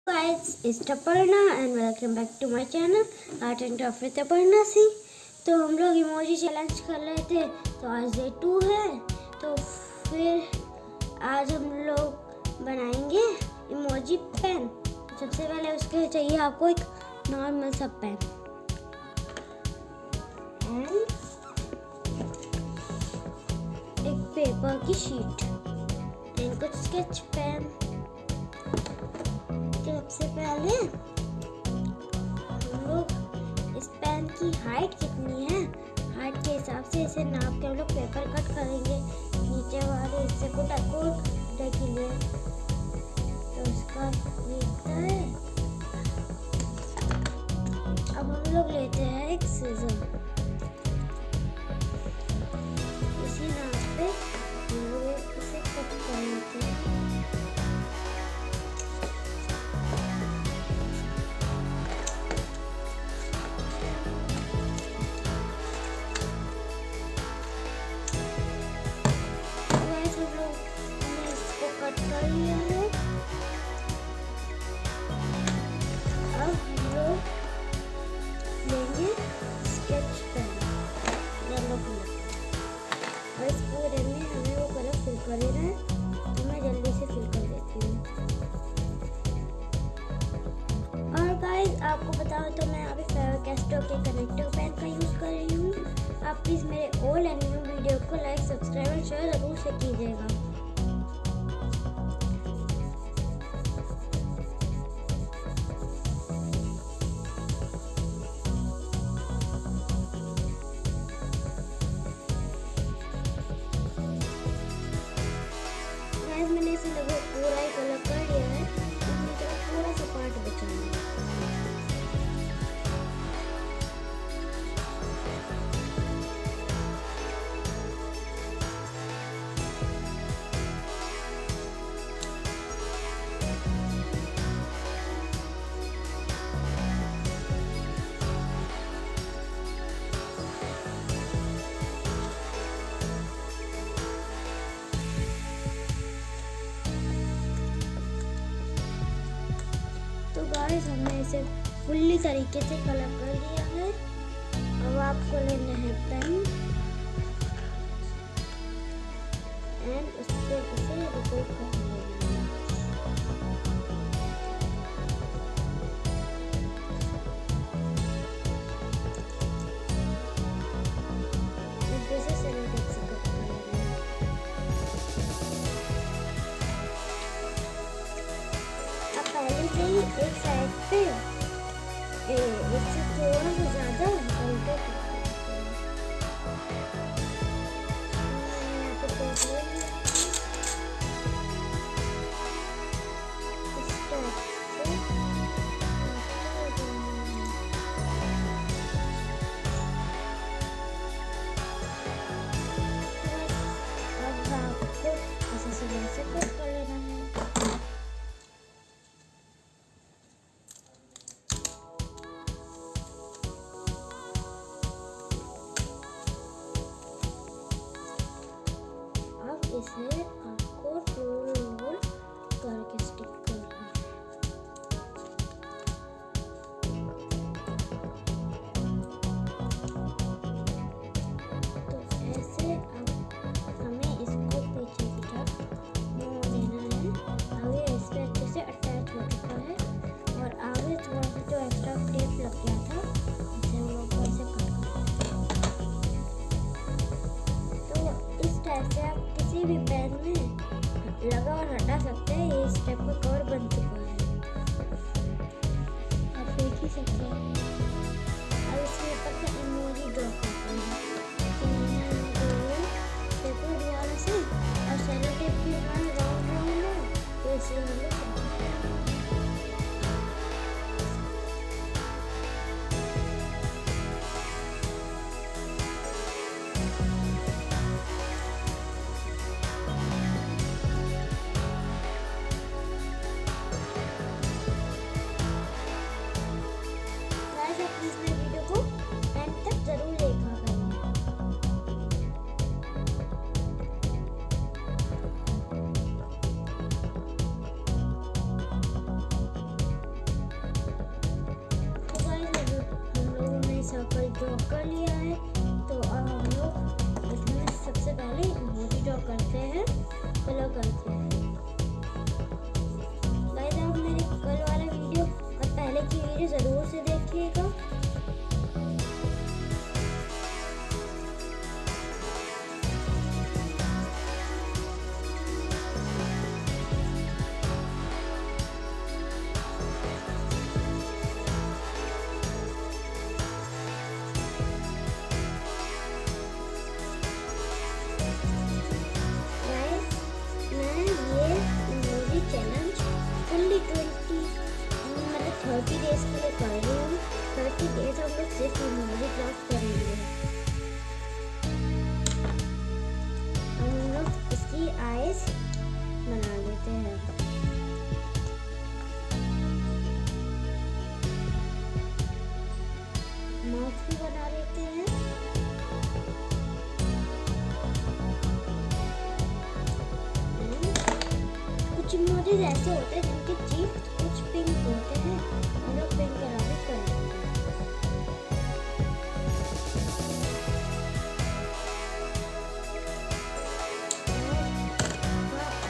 Guys, it's Taparna and welcome back to my channel Art and Craft with Taparna Singh. तो हम लोग emoji challenge कर रहे थे, तो आज डे 2 है। तो फिर आज हम लोग बनाएंगे इमोजी पेन। सबसे पहले उसके चाहिए आपको एक नॉर्मल सा पेन एंड एक पेपर की शीट एंड कुछ स्केच पेन। सबसे पहले हम लोग इस पेन की हाइट कितनी है, हाइट के हिसाब से इसे नाप के हम लोग पेपर कट करेंगे नीचे वाले हिस्से को डेकोरेट के लिए। तो इसका दिखता है। अब हम लोग लेते हैं एक सीजर, इसी नाप पे हम लोग इसे कट कर लेते हैं। कट कर लिया है। अब हम लोग लेंगे स्केच पेन येलो कलर और इस पूरे में हमें वो कलर फिल कर लेना है। तो मैं जल्दी से फिल कर देती हूँ। और गाइस आपको बताओ तो मैं अभी फेवर कैस्टो के कनेक्टिव पेन का यूज़ कर रही हूँ। आप प्लीज़ मेरे ओल्ड एंड न्यू वीडियो को लाइक, सब्सक्राइब और शेयर जरूर से कीजिएगा। मैंने इसे लगभग पूरा ही कलर कर लिया है। तो पूरा सा पार्ट बचा है। तो गाइस हमने इसे फुल्ली तरीके से कलर कर लिया है। अब आपको लेना है पेन एंड उस पर इसे रिपोर्ट कर लेना है। पहले से ही एक साइड पे इससे थोड़ा सा ज़्यादा हल्का से कट कर लेना है। इसे आपको रोल करके स्टिक करना है। तो ऐसे अब हमें इसको पीछे की तरफ मोड़ देना है। आगे इस पे अच्छे से अटैच हो चुका है और आगे थोड़ा सा जो एक्स्ट्रा टेप लग गया था उसे हम लोग ऐसे कट कर देंगे। तो इस टाइप से आप किसी भी पेन में लगा और हटा सकते हैं। ये स्टेप का कवर बन चुका है, आप देख ही सकते हैं। अब इसके ऊपर से इमोजी ड्रॉ करते हैं। तो मैंने पेपर द्वारा से और सेलो टेप भी हमारा राउंड राउंड है, तो इसे हम लोग वीडियो को एंड तक जरूर देखा करें। सर्कल ड्रॉ कर लिया है। तो अब हम लोग इसमें सबसे पहले इमोजी ड्रॉ करते हैं, कलर करते हैं। गाइस आप मेरे कल वाला वीडियो और पहले की वीडियो ज़रूर से देखिएगा। चैलेंज फुल्ली 30 डेज के लिए कर रही हूँ। 30 डेज हम लोग सिर्फ इमोजी क्राफ्ट करेंगे। हम लोग इसकी आईज बना लेते हैं। माउथ भी बना लेते हैं। कुछ इमोजीज ऐसे होते हैं जिनके चीफ कुछ पिंक होते हैं, हम लोग पिंक कलर भी कर लेते हैं।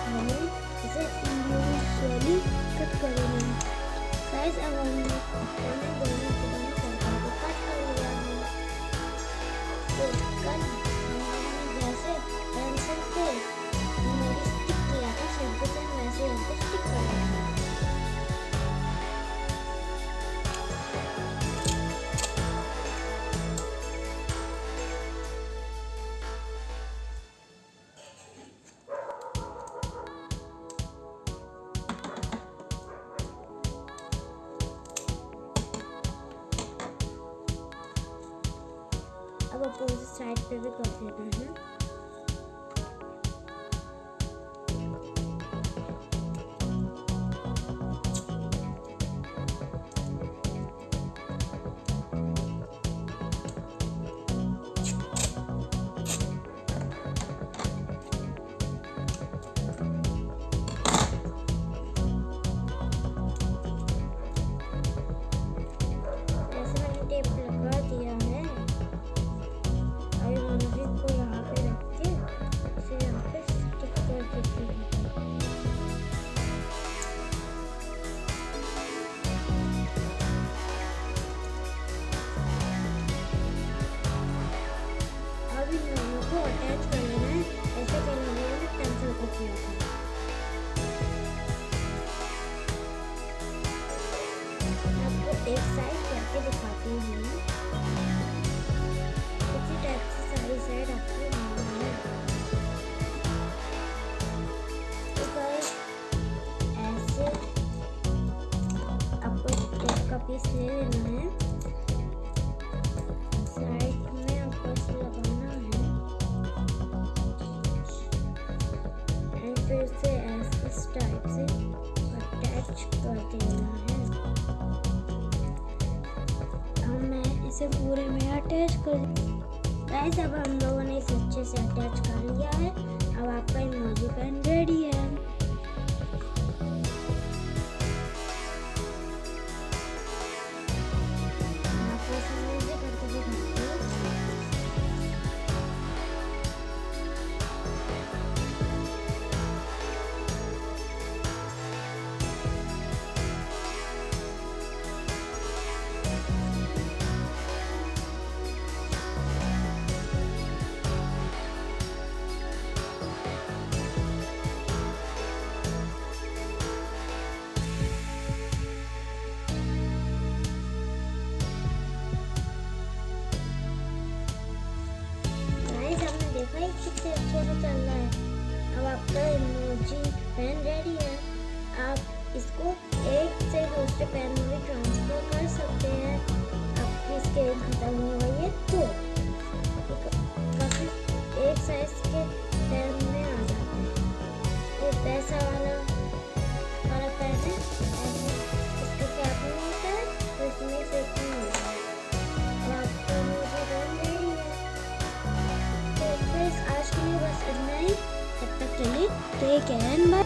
हम इसे इंडिविजुअली कट करेंगे। गाइस अब हमने दोनों सर्कल को कट कर लिया है। तो कट हमने जैसे पेंसिल पे स्टिक किया था सेम वैसे हमको स्टिक करना है। अब अपोजिट साइड पे भी कर देना है। एक साइड करके दिखाती हूँ। इसी टाइप से सारी साइड आपको बनाना है। तो गाइस ऐसे आपको टेप का पीस ले लेना है, साइड में आपको ऐसे लगाना है एंड फिर से ऐसे इस टाइप से अटैच कर देना है। इसे पूरे में अटैच कर। गाइस अब हम लोगों ने इसे अच्छे से अटैच कर लिया है। अब आपका इमोजी पेन रेडी है। आपको इसे करके दिखाती हूँ। देखा कितने अच्छे से चल रहा है। अब आपका इमोजी पेन रेडी है। आप इसको एक से दूसरे पेन में भी ट्रांसफर कर सकते हैं। आपकी स्केल खत्म हो गई है तो काफी एक साइज के पेन में आ जाते हैं। ये पैसा वाला पेन है, ऐसे इसका कैप नहीं होता है तो इसमें से नहीं होता है। अब आपका इमोजी पेन रेडी है। तो आज के लिए बस इतना ही। तब तक के लिए टेक केयर एंड बाय।